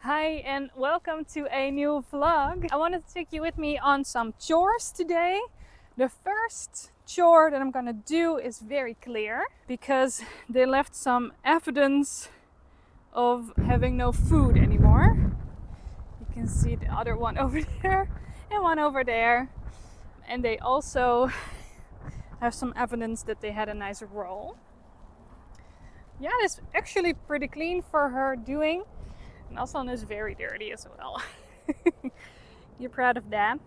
Hi and welcome to a new vlog. I wanted to take you with me on some chores today. The first chore that I'm gonna do is very clear because they left some evidence of having no food anymore. You can see the other one over there and one over there. And they also have some evidence that they had a nice roll. Yeah, it's actually pretty clean for her doing. And Aslan is very dirty as well. You're proud of that?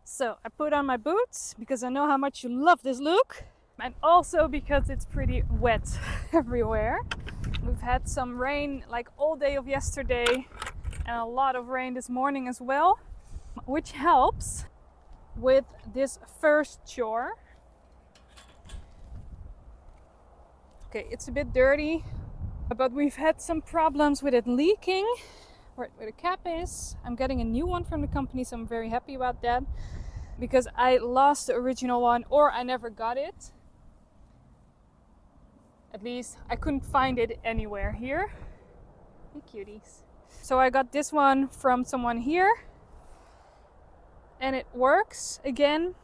So I put on my boots because I know how much you love this look. And also because it's pretty wet everywhere. We've had some rain like all day of yesterday and a lot of rain this morning as well, which helps with this first chore. Okay, it's a bit dirty, but we've had some problems with it leaking right where the cap is. I'm getting a new one from the company, so I'm very happy about that because I lost the original one, or I never got it. At least I couldn't find it anywhere here. Hey cuties. So I got this one from someone here and it works again.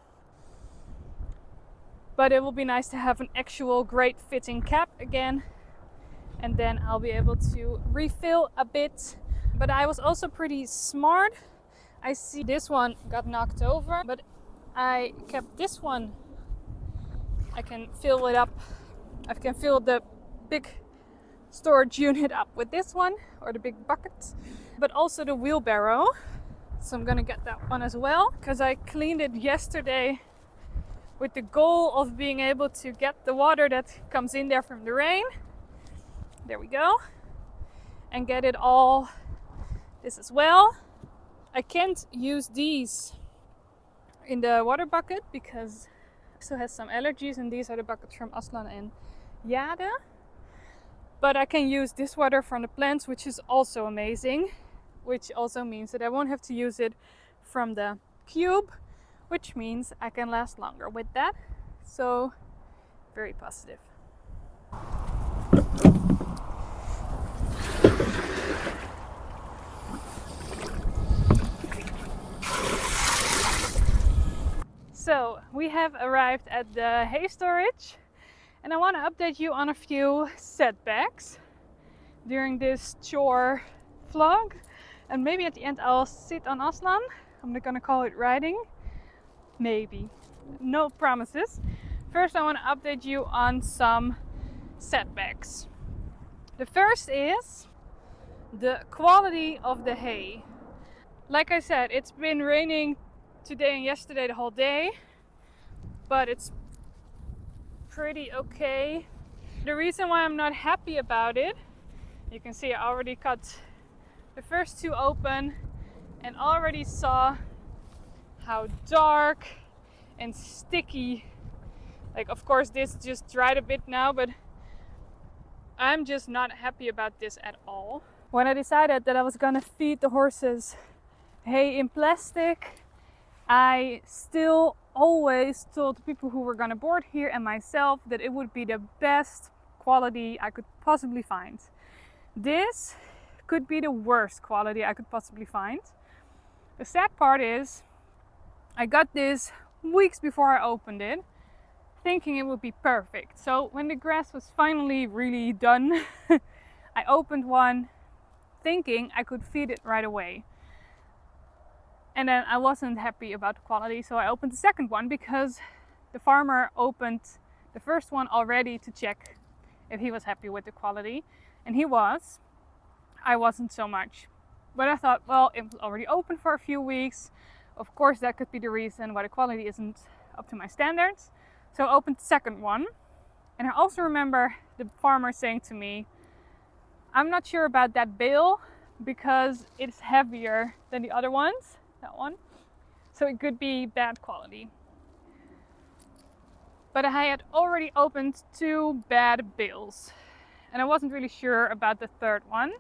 But it will be nice to have an actual great fitting cap again. And then I'll be able to refill a bit. But I was also pretty smart. I see this one got knocked over, but I kept this one. I can fill it up. I can fill the big storage unit up with this one, or the big bucket, but also the wheelbarrow. So I'm gonna get that one as well, because I cleaned it yesterday with the goal of being able to get the water that comes in there from the rain. There we go. And get it all, this as well. I can't use these in the water bucket because it still has some allergies, and these are the buckets from Aslan and Jade. But I can use this water from the plants, which is also amazing. Which also means that I won't have to use it from the cube, which means I can last longer with that. So, very positive. So we have arrived at the hay storage, and I want to update you on a few setbacks during this chore vlog. And maybe at the end I'll sit on Aslan. I'm not gonna call it riding. Maybe. No promises. First I want to update you on some setbacks. The first is the quality of the hay. Like I said, it's been raining today and yesterday the whole day, but it's pretty okay. The reason why I'm not happy about it, you can see I already cut the first two open and already saw how dark and sticky. Like, of course this just dried a bit now, but I'm just not happy about this at all. When I decided that I was gonna feed the horses hay in plastic, I still always told the people who were gonna board here and myself that it would be the best quality I could possibly find. This could be the worst quality I could possibly find. The sad part is I got this weeks before I opened it, thinking it would be perfect. So when the grass was finally really done, I opened one thinking I could feed it right away. And then I wasn't happy about the quality, so I opened the second one because the farmer opened the first one already to check if he was happy with the quality. And he was. I wasn't so much. But I thought, well, it was already open for a few weeks. Of course, that could be the reason why the quality isn't up to my standards. So I opened the second one. And I also remember the farmer saying to me, I'm not sure about that bale because it's heavier than the other ones. That one. So it could be bad quality. But I had already opened two bad bales. And I wasn't really sure about the third one,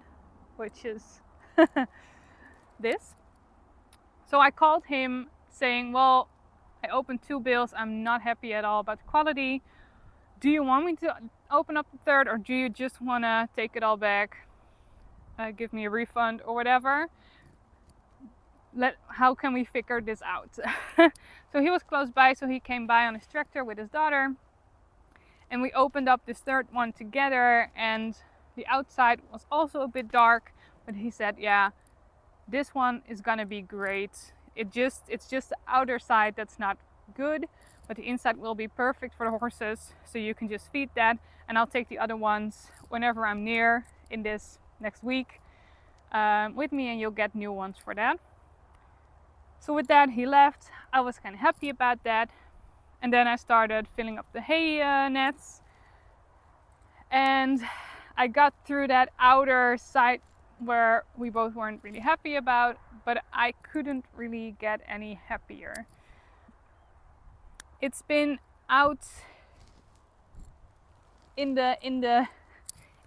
which is this. So I called him saying, well, I opened two bales. I'm not happy at all about the quality. Do you want me to open up the third, or do you just want to take it all back? give me a refund or whatever. How can we figure this out? So he was close by, so he came by on his tractor with his daughter, and we opened up this third one together, and the outside was also a bit dark, but he said, yeah, this one is gonna be great. It's just the outer side that's not good, but the inside will be perfect for the horses, so you can just feed that, and I'll take the other ones whenever I'm near in this next week with me, and you'll get new ones for that. So with that, he left. I was kind of happy about that, and then I started filling up the hay nets, and I got through that outer side where we both weren't really happy about, but I couldn't really get any happier. It's been out in the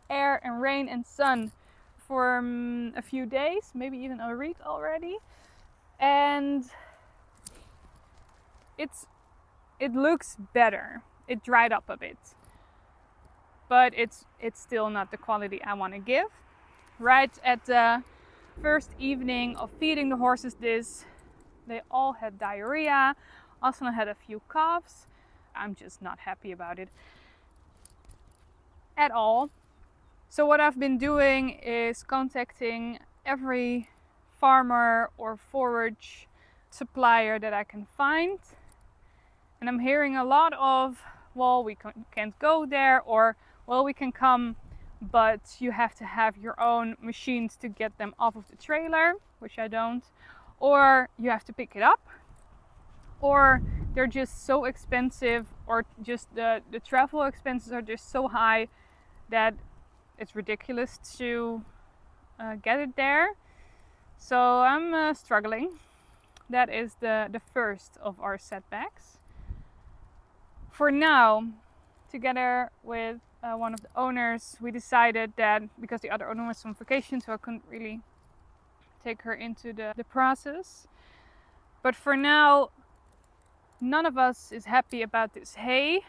air and rain and sun for a few days, maybe even a week already, and it looks better. It dried up a bit, but it's still not the quality I want to give. Right at the first evening of feeding the horses this, they all had diarrhea. Aslan had a few coughs. I'm just not happy about it at all. So what I've been doing is contacting every farmer or forage supplier that I can find. And I'm hearing a lot of, well, we can't go there, or, well, we can come, but you have to have your own machines to get them off of the trailer, which I don't, or you have to pick it up, or they're just so expensive, or just the travel expenses are just so high that it's ridiculous to get it there. So I'm struggling. That is the first of our setbacks. For now, together with one of the owners, we decided that, because the other owner was on vacation, so I couldn't really take her into the process. But for now, none of us is happy about this hay,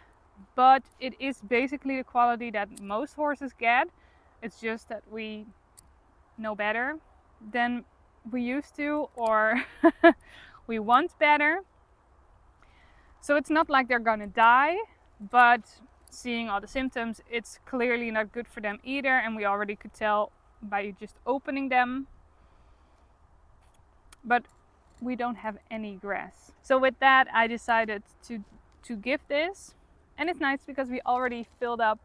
but it is basically the quality that most horses get. It's just that we know better than we used to, or we want better. So it's not like they're gonna die, but seeing all the symptoms, it's clearly not good for them either, and we already could tell by just opening them. But we don't have any grass. So with that, I decided to give this, and it's nice because we already filled up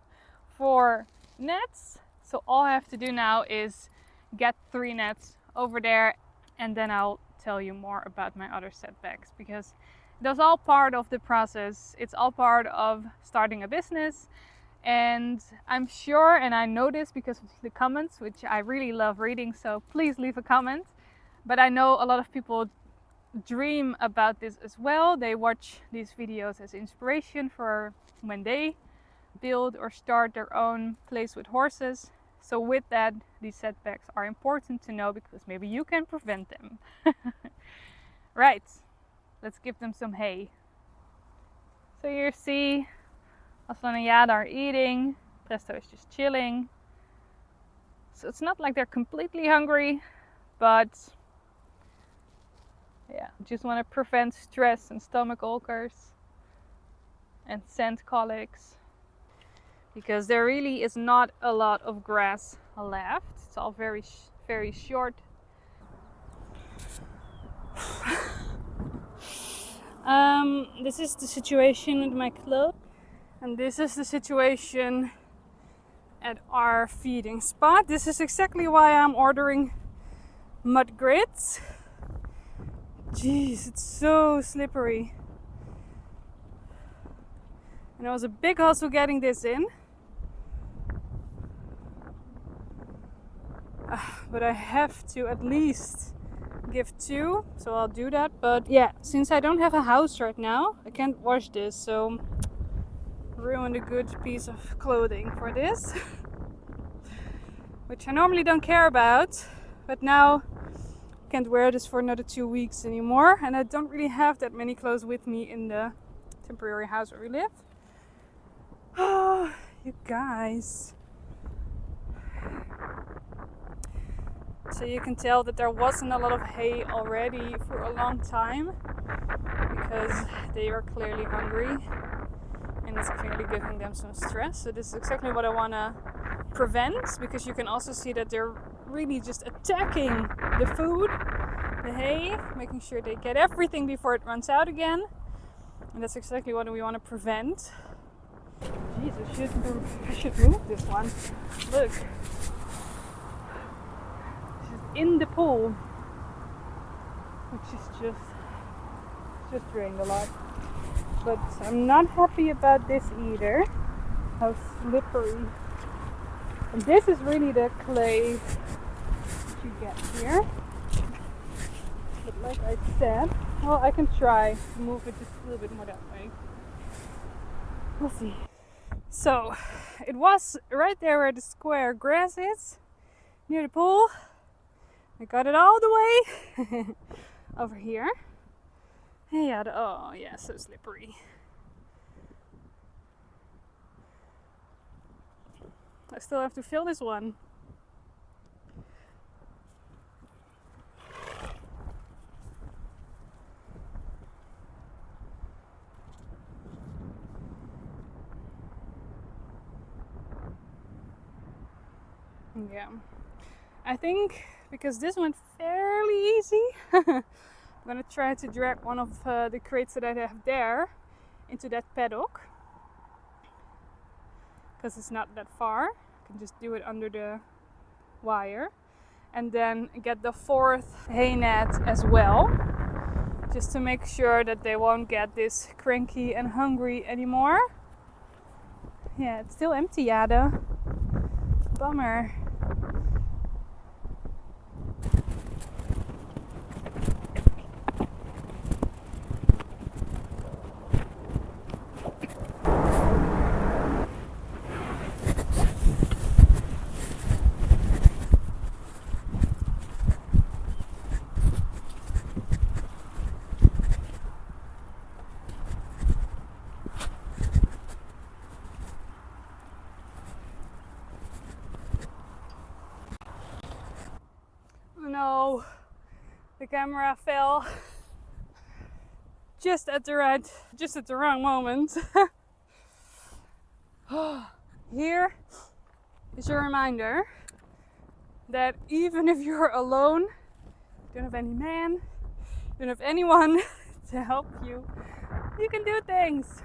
4 nets. So all I have to do now is get 3 nets over there, and then I'll tell you more about my other setbacks, because that's all part of the process. It's all part of starting a business, and I'm sure, and I know this because of the comments, which I really love reading, so please leave a comment. But I know a lot of people dream about this as well. They watch these videos as inspiration for when they build or start their own place with horses. So with that, these setbacks are important to know, because maybe you can prevent them. Right, let's give them some hay. So you see, Aslan and Yada are eating. Presto is just chilling. So it's not like they're completely hungry, but yeah, just want to prevent stress and stomach ulcers and scent colics, because there really is not a lot of grass left. It's all very, very short. This is the situation with my club, and this is the situation at our feeding spot. This is exactly why I'm ordering mud grids. Jeez, it's so slippery. And it was a big hustle getting this in. But I have to at least give 2, so I'll do that. But yeah, since I don't have a house right now, I can't wash this, so ruined a good piece of clothing for this. Which I normally don't care about, but now I can't wear this for another 2 weeks anymore, and I don't really have that many clothes with me in the temporary house where we live. Oh, you guys. So you can tell that there wasn't a lot of hay already for a long time, because they are clearly hungry and it's clearly giving them some stress. So this is exactly what I want to prevent, because you can also see that they're really just attacking the food, the hay, making sure they get everything before it runs out again. And that's exactly what we want to prevent. Jesus, I should move this one. Look. She's in the pool, which is just drained a lot. But I'm not happy about this either. How slippery. And this is really the clay that you get here. But like I said, well, I can try to move it just a little bit more that way. We'll see. So, it was right there where the square grass is, near the pool. I got it all the way over here. Yeah, oh yeah, so slippery. I still have to fill this one. Yeah, I think because this went fairly easy, I'm gonna try to drag one of the crates that I have there into that paddock, because it's not that far. I can just do it under the wire, and then get the fourth hay net as well, just to make sure that they won't get this cranky and hungry anymore. Yeah, it's still empty, Jade. Bummer. No, the camera fell just at the wrong moment. Here is a reminder that even if you're alone, don't have any man, don't have anyone to help you, you can do things.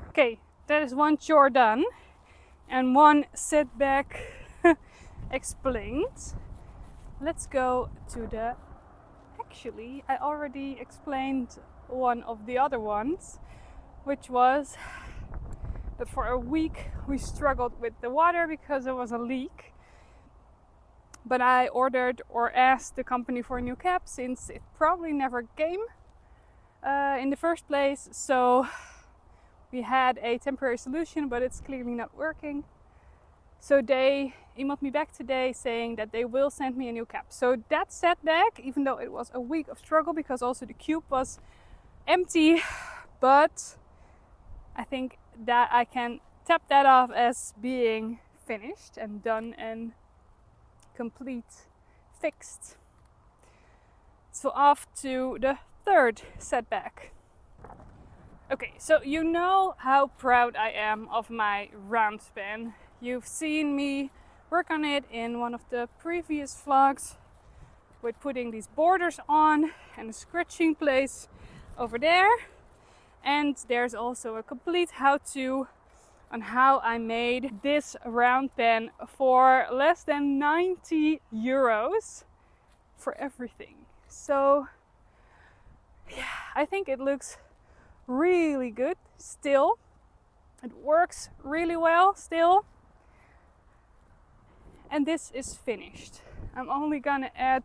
Okay, that is one chore done and one setback explained. Let's go to the... Actually, I already explained one of the other ones, which was that for a week we struggled with the water because there was a leak. But I ordered or asked the company for a new cap, since it probably never came in the first place. So we had a temporary solution, but it's clearly not working. So they emailed me back today saying that they will send me a new cap. So that setback, even though it was a week of struggle because also the cube was empty, but I think that I can tap that off as being finished and done and complete, fixed. So off to the third setback. Okay, so you know how proud I am of my round span. You've seen me work on it in one of the previous vlogs with putting these borders on and a scratching place over there. And there's also a complete how-to on how I made this round pen for less than 90 euros for everything. So yeah, I think it looks really good still. It works really well still. And this is finished. I'm only gonna add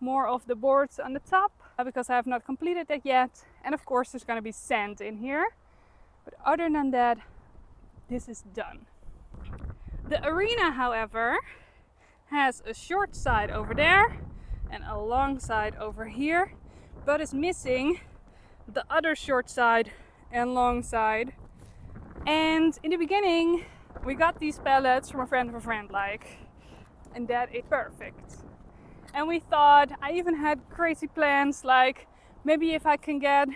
more of the boards on the top because I have not completed that yet. And of course there's gonna be sand in here. But other than that, this is done. The arena, however, has a short side over there and a long side over here, but is missing the other short side and long side. And in the beginning, we got these pallets from a friend of a friend, and that is perfect. And we thought, I even had crazy plans, like maybe if I can get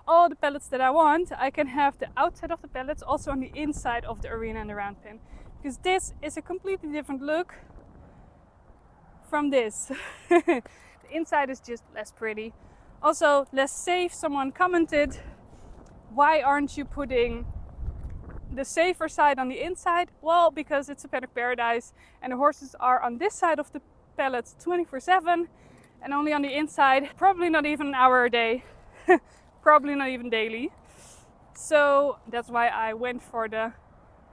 all the pellets that I want, I can have the outside of the pellets also on the inside of the arena and the round pen. Because this is a completely different look from this. The inside is just less pretty. Also less safe. Someone commented, why aren't you putting the safer side on the inside? Well, because it's a paddock paradise and the horses are on this side of the pellets 24/7 and only on the inside probably not even an hour a day. Probably not even daily. So that's why I went for the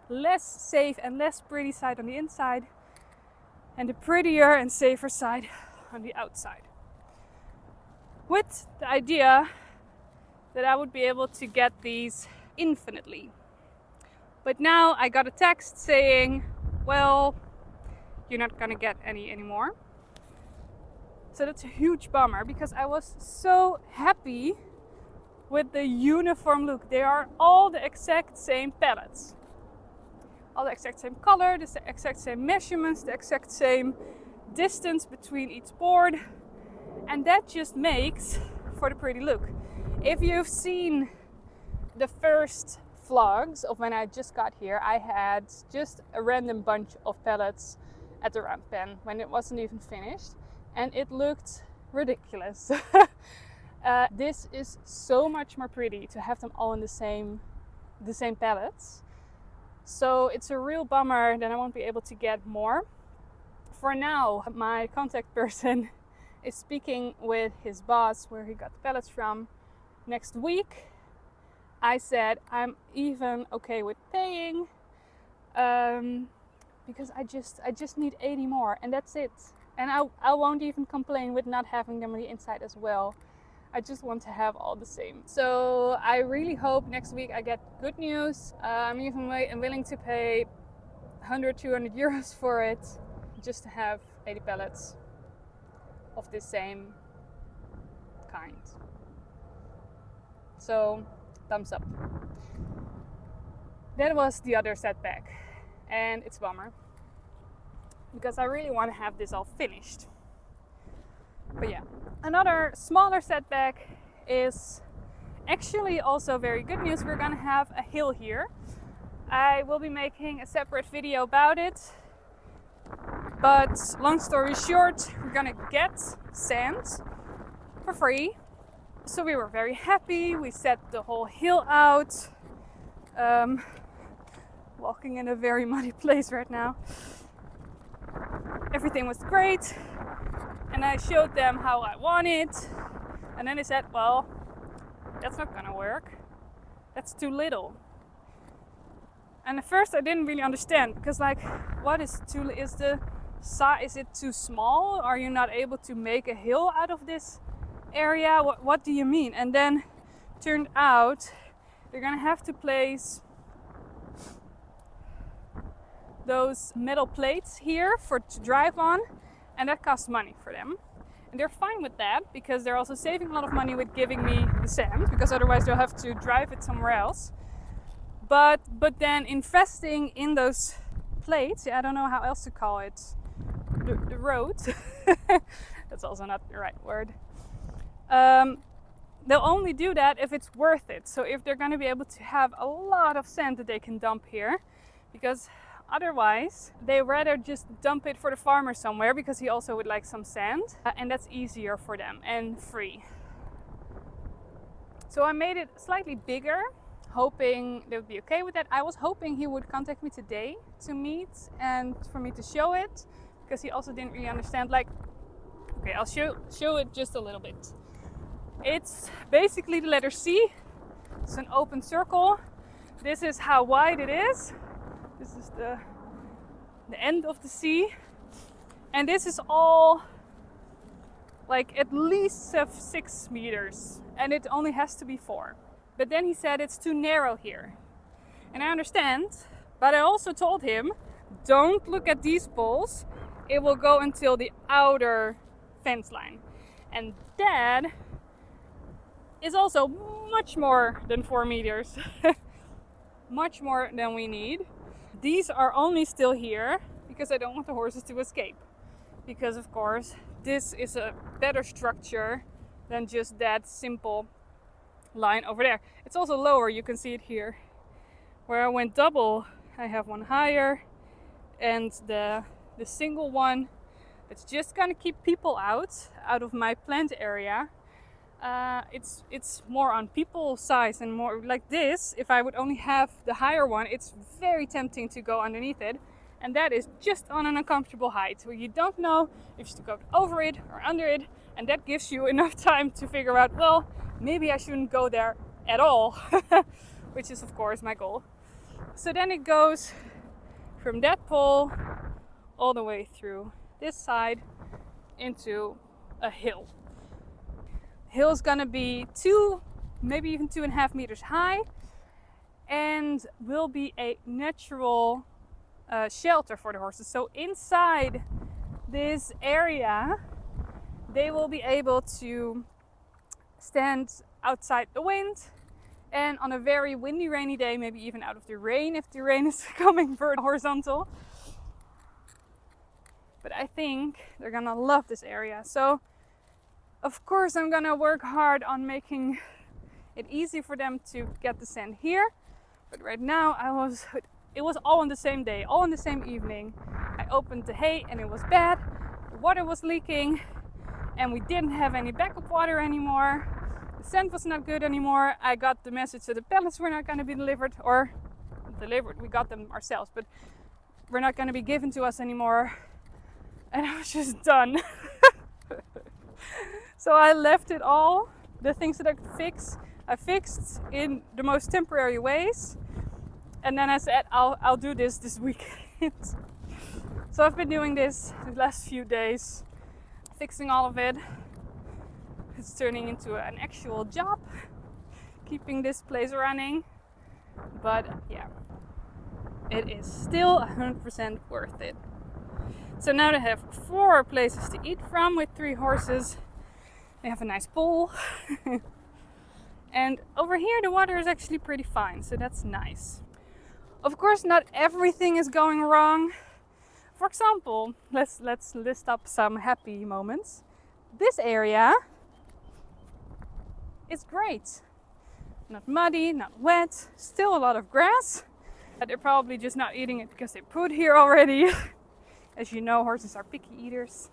less safe and less pretty side on the inside and the prettier and safer side on the outside. With the idea that I would be able to get these infinitely. But now I got a text saying, well, you're not gonna get any anymore. So that's a huge bummer because I was so happy with the uniform look. They are all the exact same pellets. All the exact same color, the exact same measurements, the exact same distance between each board. And that just makes for the pretty look. If you've seen the first vlogs of when I just got here, I had just a random bunch of pellets at the round pen when it wasn't even finished. And it looked ridiculous. This is so much more pretty to have them all in the same pellets. So it's a real bummer that I won't be able to get more. For now, my contact person is speaking with his boss where he got the pellets from next week. I said I'm even okay with paying because I just need 80 more and that's it. And I won't even complain with not having them on the inside as well. I just want to have all the same. So I really hope next week I get good news. I'm even willing to pay 100, 200 euros for it just to have 80 pellets of the same kind. So thumbs up. That was the other setback and it's a bummer because I really want to have this all finished. But yeah, another smaller setback is actually also very good news. We're gonna have a hill here. I will be making a separate video about it. But long story short, we're gonna get sand for free. So we were very happy. We set the whole hill out. Walking in a very muddy place right now. Everything was great. And I showed them how I want it. And then they said, well, that's not gonna work. That's too little. And at first I didn't really understand because like, what is too, is it too small? Are you not able to make a hill out of this area? What do you mean? And then turned out they're gonna have to place those metal plates here to drive on. And that costs money for them. And they're fine with that because they're also saving a lot of money with giving me the sand because otherwise they'll have to drive it somewhere else. But then investing in those plates, I don't know how else to call it, the road, that's also not the right word. They'll only do that if it's worth it. So if they're going to be able to have a lot of sand that they can dump here, because otherwise, they rather just dump it for the farmer somewhere because he also would like some sand. And that's easier for them and free. So I made it slightly bigger, hoping they would be okay with that. I was hoping he would contact me today to meet and for me to show it. Because he also didn't really understand. Like, okay, I'll show it just a little bit. It's basically the letter C. It's an open circle. This is how wide it is. This is the end of the C. And this is all like at least 6 meters. And it only has to be 4. But then he said it's too narrow here. And I understand. But I also told him, don't look at these poles. It will go until the outer fence line. And that is also much more than 4 meters. Much more than we need. These are only still here because I don't want the horses to escape. Because of course this is a better structure than just that simple line over there. It's also lower, you can see it here. Where I went double, I have one higher, and the single one, it's just gonna keep people out of my plant area. It's more on people size and more like this. If I would only have the higher one, it's very tempting to go underneath it, and that is just on an uncomfortable height where you don't know if you should go over it or under it, and that gives you enough time to figure out, well, maybe I shouldn't go there at all, which is of course my goal. So then it goes from that pole all the way through this side into a hill. The hill is gonna be 2, maybe even 2.5 meters high, and will be a natural shelter for the horses. So inside this area, they will be able to stand outside the wind, and on a very windy, rainy day, maybe even out of the rain if the rain is coming horizontal. But I think they're gonna love this area. So of course I'm gonna work hard on making it easy for them to get the sand here. But right now it was all on the same day, all on the same evening. I opened the hay and it was bad. The water was leaking and we didn't have any backup water anymore. The sand was not good anymore. I got the message that the pellets were not going to be delivered, we got them ourselves, but were not going to be given to us anymore. And I was just done. So I left it all, the things that I could fix, I fixed in the most temporary ways. And then I said, I'll do this weekend. So I've been doing this the last few days, fixing all of it. It's turning into an actual job, keeping this place running. But yeah, it is still 100% worth it. So now they have 4 places to eat from with 3 horses. They have a nice pool. And over here the water is actually pretty fine, so that's nice. Of course, not everything is going wrong. For example, let's list up some happy moments. This area is great. Not muddy, not wet, still a lot of grass. They're probably just not eating it because they put here already. As you know, horses are picky eaters.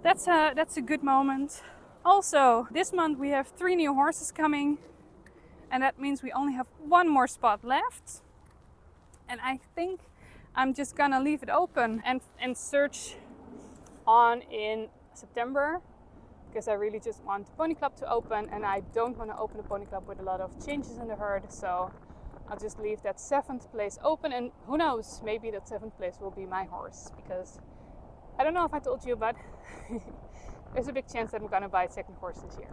That's a good moment. Also, this month we have 3 new horses coming, and that means we only have 1 more spot left. And I think I'm just gonna leave it open and search on in September, because I really just want the pony club to open, and I don't want to open the pony club with a lot of changes in the herd. So I'll just leave that 7th place open, and who knows, maybe that 7th place will be my horse, because I don't know if I told you, but there's a big chance that I'm gonna buy a 2nd horse this year.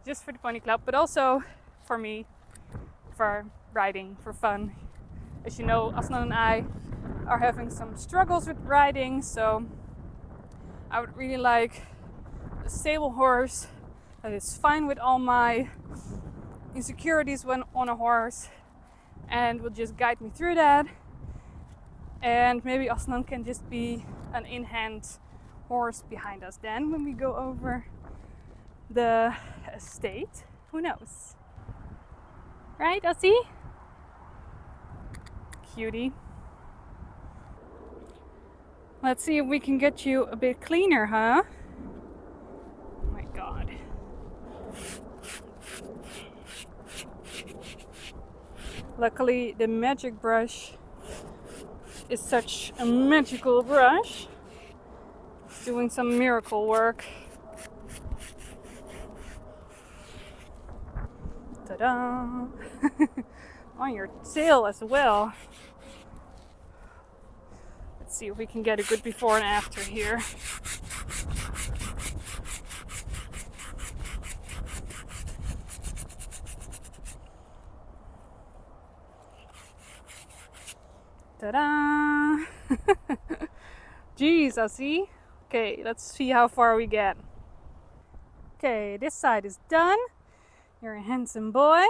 Just for the pony club, but also for me, for riding, for fun. As you know, Aslan and I are having some struggles with riding, so I would really like a stable horse that is fine with all my insecurities when on a horse and will just guide me through that. And maybe Aslan can just be an in-hand horse behind us then when we go over the estate. Who knows? Right, Ossie? Cutie. Let's see if we can get you a bit cleaner, huh? Oh my god. Luckily, the magic brush is such a magical brush. Doing some miracle work. Ta-da! On your tail as well. Let's see if we can get a good before and after here. Ta-da! Jeez, Ossie. Okay, let's see how far we get. Okay, this side is done. You're a handsome boy.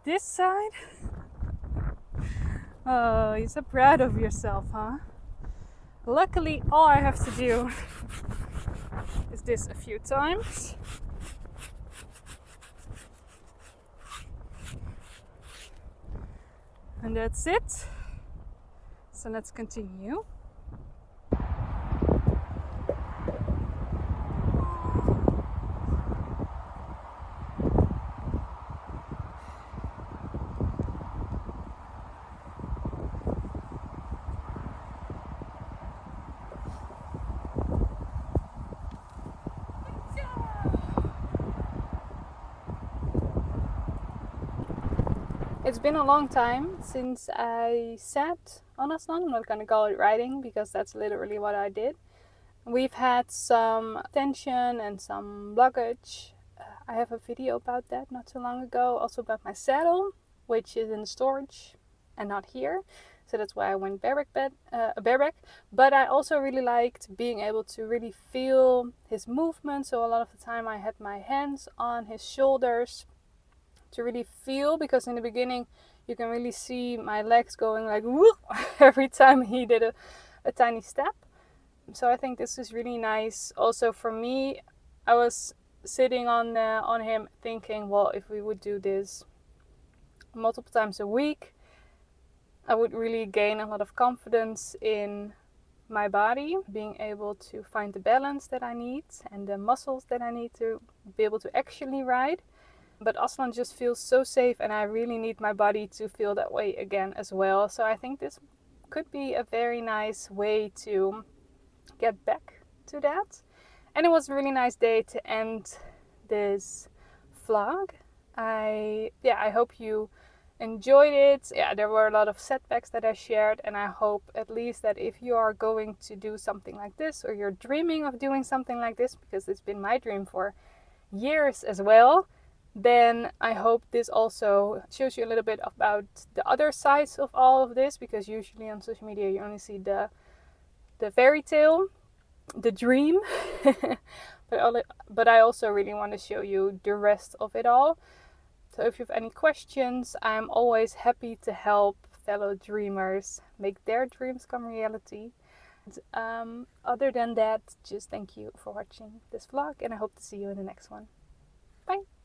This side. Oh, you're so proud of yourself, huh? Luckily, all I have to do is this a few times. And that's it. So let's continue. It's been a long time since I sat on Aslan. I'm not gonna call it riding because that's literally what I did. We've had some tension and some luggage. I have a video about that not too long ago. Also about my saddle, which is in storage and not here. So that's why I went bareback. But I also really liked being able to really feel his movement. So a lot of the time I had my hands on his shoulders to really feel, because in the beginning you can really see my legs going like whoop every time he did a tiny step. So I think this is really nice. Also for me, I was sitting on him thinking, well, if we would do this multiple times a week, I would really gain a lot of confidence in my body, being able to find the balance that I need and the muscles that I need to be able to actually ride. But Aslan just feels so safe, and I really need my body to feel that way again as well. So I think this could be a very nice way to get back to that. And it was a really nice day to end this vlog. I hope you enjoyed it. Yeah, there were a lot of setbacks that I shared, and I hope at least that if you are going to do something like this, or you're dreaming of doing something like this, because it's been my dream for years as well, then I hope this also shows you a little bit about the other sides of all of this, because usually on social media you only see the fairy tale, the dream. But I also really want to show you the rest of it all. So if you have any questions, I'm always happy to help fellow dreamers make their dreams come reality. Other than that, just thank you for watching this vlog, and I hope to see you in the next one. Bye!